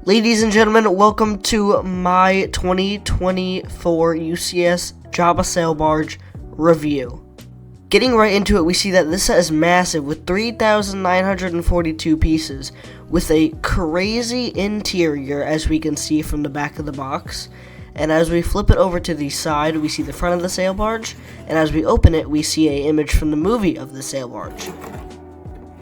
Ladies and gentlemen, welcome to my 2024 U.C.S. Java Sail Barge review. Getting right into it, we see that this set is massive with 3,942 pieces, with a crazy interior as we can see from the back of the box. And as we flip it over to the side, we see the front of the sail barge, and as we open it, we see an image from the movie of the sail barge.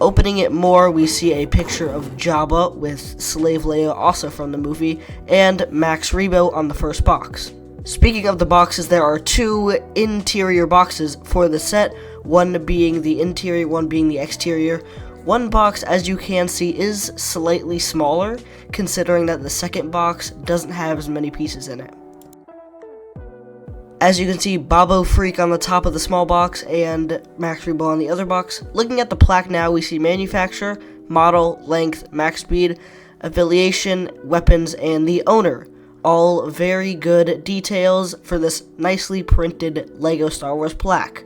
Opening it more, we see a picture of Jabba with Slave Leia, also from the movie, and Max Reivew on the first box. Speaking of the boxes, there are two interior boxes for the set, one being the interior, one being the exterior. One box, as you can see, is slightly smaller, considering that the second box doesn't have as many pieces in it. As you can see, Bobo Freak on the top of the small box and Max Reivew on the other box. Looking at the plaque now, we see manufacturer, model, length, max speed, affiliation, weapons, and the owner. All very good details for this nicely printed LEGO Star Wars plaque.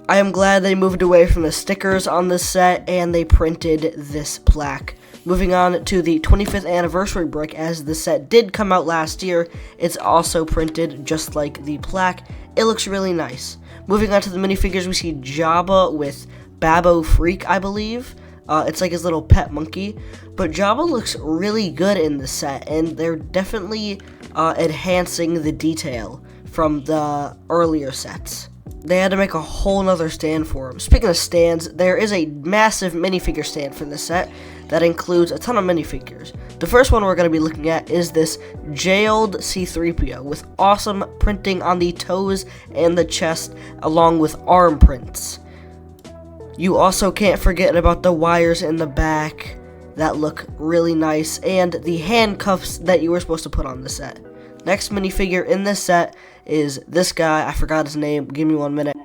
I am glad they moved away from the stickers on this set and they printed this plaque. Moving on to the 25th anniversary brick, as the set did come out last year, it's also printed just like the plaque. It looks really nice. Moving on to the minifigures, we see Jabba with Bobo Freak, I believe. It's like his little pet monkey. But Jabba looks really good in the set, and they're definitely enhancing the detail from the earlier sets. They had to make a whole nother stand for him. Speaking of stands, there is a massive minifigure stand for this set that includes a ton of minifigures. The first one we're going to be looking at is this jailed C-3PO with awesome printing on the toes and the chest, along with arm prints. You also can't forget about the wires in the back that look really nice, and the handcuffs that you were supposed to put on the set. Next minifigure in this set is this guy. I forgot his name. Give me 1 minute.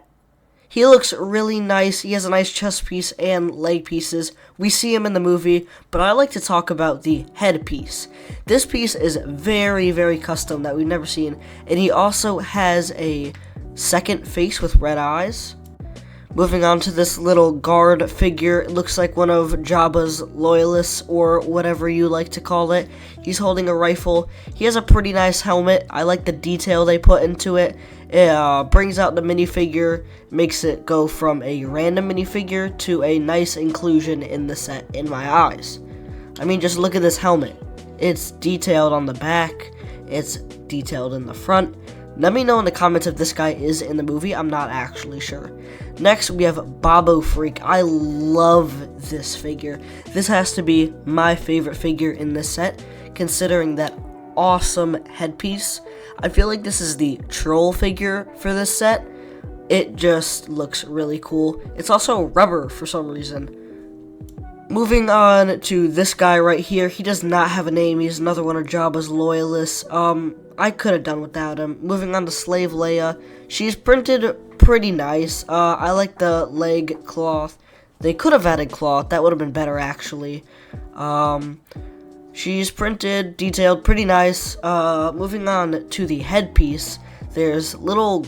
He looks really nice. He has a nice chest piece and leg pieces. We see him in the movie, but I like to talk about the head piece. This piece is very, very custom that we've never seen, and he also has a second face with red eyes. Moving on to this little guard figure, it looks like one of Jabba's loyalists, or whatever you like to call it. He's holding a rifle. He has a pretty nice helmet. I like the detail they put into it. It brings out the minifigure, makes it go from a random minifigure to a nice inclusion in the set in my eyes. I mean, just look at this helmet. It's detailed on the back. It's detailed in the front. Let me know in the comments if this guy is in the movie. I'm not actually sure. Next, we have Bobo Freak. I love this figure. This has to be my favorite figure in this set, considering that awesome headpiece. I feel like this is the troll figure for this set. It just looks really cool. It's also rubber for some reason. Moving on to this guy right here. He does not have a name. He's another one of Jabba's loyalists. I could have done without him. Moving on to Slave Leia. She's printed pretty nice. I like the leg cloth. They could have added cloth. That would have been better, actually. She's printed, detailed, pretty nice. Moving on to the headpiece. There's little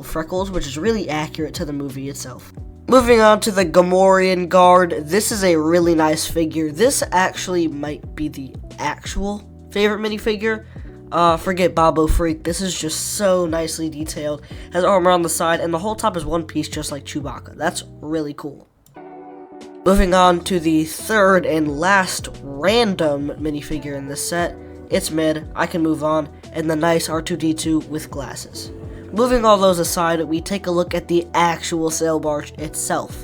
freckles, which is really accurate to the movie itself. Moving on to the Gamorrean guard. This is a really nice figure. This actually might be the actual favorite minifigure. Forget Bobo Freak. This is just so nicely detailed. Has armor on the side, and the whole top is one piece just like Chewbacca. That's really cool. Moving on to the third and last random minifigure in this set. It's mid. I can move on. And the nice R2-D2 with glasses. Moving all those aside, we take a look at the actual sail barge itself.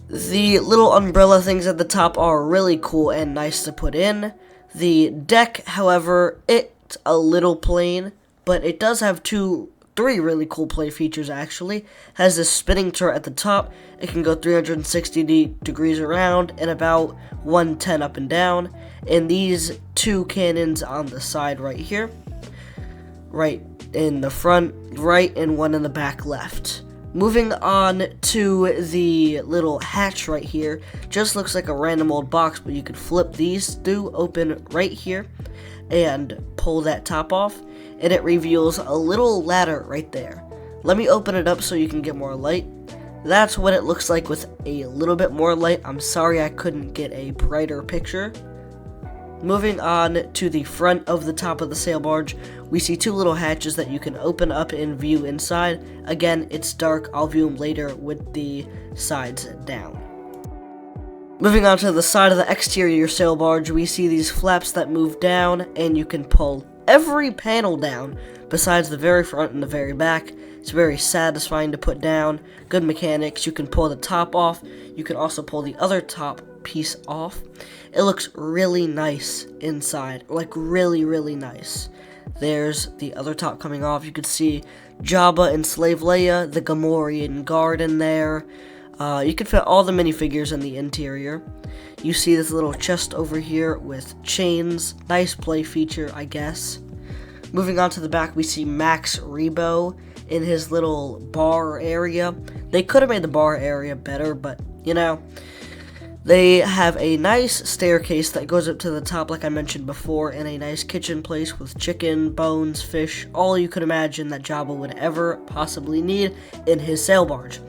The little umbrella things at the top are really cool and nice to put in. The deck, however, it's a little plain, but it does have three really cool play features actually. Has this spinning turret at the top. It can go 360 degrees around and about 110 up and down. And these two cannons on the side right here. Right in the front right and one in the back left. Moving on to the little hatch right here. Just looks like a random old box, but you could flip these two open right here and pull that top off, and it reveals a little ladder right there. Let me open it up so you can get more light. That's what it looks like with a little bit more light. I'm sorry I couldn't get a brighter picture. Moving on to the front of the top of the sail barge, we see two little hatches that you can open up and view inside. Again, it's dark. I'll view them later with the sides down. Moving on to the side of the exterior sail barge, we see these flaps that move down, and you can pull every panel down besides the very front and the very back. It's very satisfying to put down. Good mechanics. You can pull the top off. You can also pull the other top piece off. It looks really nice inside, like really, really nice. There's the other top coming off. You can see Jabba and Slave Leia, the Gamorrean guard in there. You can fit all the minifigures in the interior. You see this little chest over here with chains. Nice play feature, I guess. Moving on to the back, we see Max Rebo in his little bar area. They could have made the bar area better, but, you know. They have a nice staircase that goes up to the top, like I mentioned before, and a nice kitchen place with chicken, bones, fish, all you could imagine that Jabba would ever possibly need in his sail barge.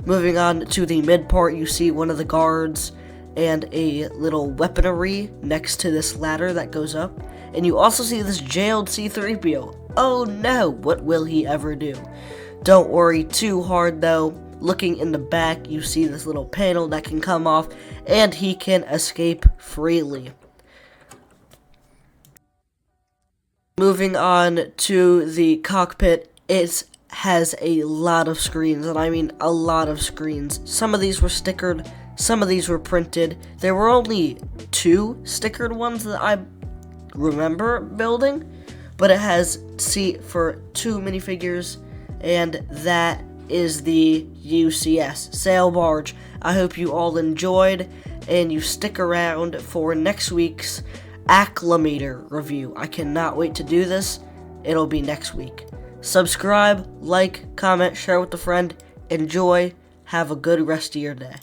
Moving on to the mid part, you see one of the guards and a little weaponry next to this ladder that goes up. And you also see this jailed C-3PO. Oh no, what will he ever do? Don't worry too hard though. Looking in the back, you see this little panel that can come off, and he can escape freely. Moving on to the cockpit, it has a lot of screens, and I mean a lot of screens. Some of these were stickered, some of these were printed. There were only 2 stickered ones that I remember building, but it has seat for 2 minifigures, and that is the U.C.S. sail barge. I hope you all enjoyed, and you stick around for next week's Acclimator review. I cannot wait to do this. It'll be next week. Subscribe, like, comment, share with a friend. Enjoy. Have a good rest of your day.